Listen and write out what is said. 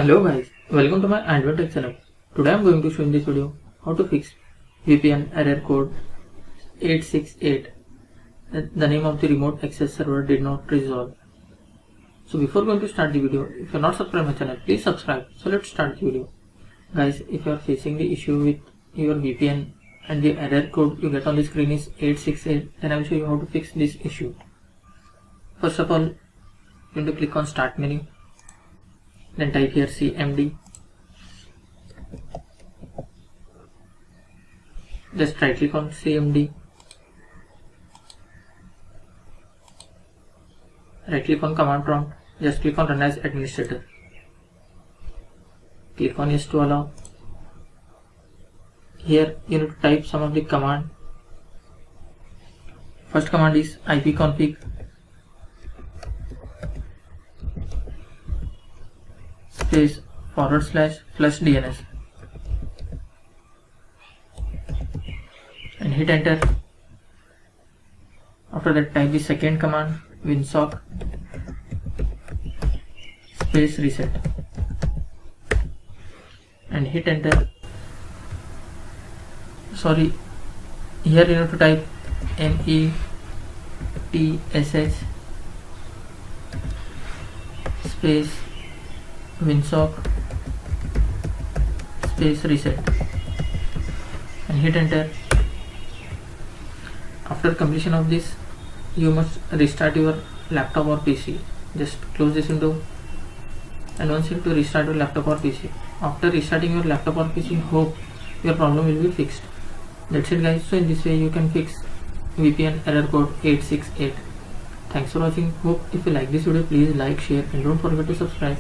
Hello guys, welcome to my AndWin Tech channel. Today I am going to show in this video how to fix VPN error code 868. The name of the remote access server did not resolve. So before going to start the video, if you are not subscribed to my channel, please subscribe. So let's start the video. Guys, if you are facing the issue with your VPN and the error code you get on the screen is 868, then I will show you how to fix this issue. First of all, you need to click on Start menu. Then type here cmd. Just right click on cmd. Right click on command prompt. Just click on run as administrator. Click on yes to allow. Here you need to type some of the command. First command is ipconfig space /flush DNS and hit enter. After that type the second command winsock space reset and hit enter. Sorry, here you need to type metsh space winsock space reset and hit enter. After completion of this, you must restart your laptop or PC. Just close this window and once you have to restart your laptop or PC. After restarting your laptop or PC, hope your problem will be fixed. That's it guys. So in this way you can fix VPN error code 868. Thanks for watching. Hope if you like this video, please like, share and don't forget to subscribe.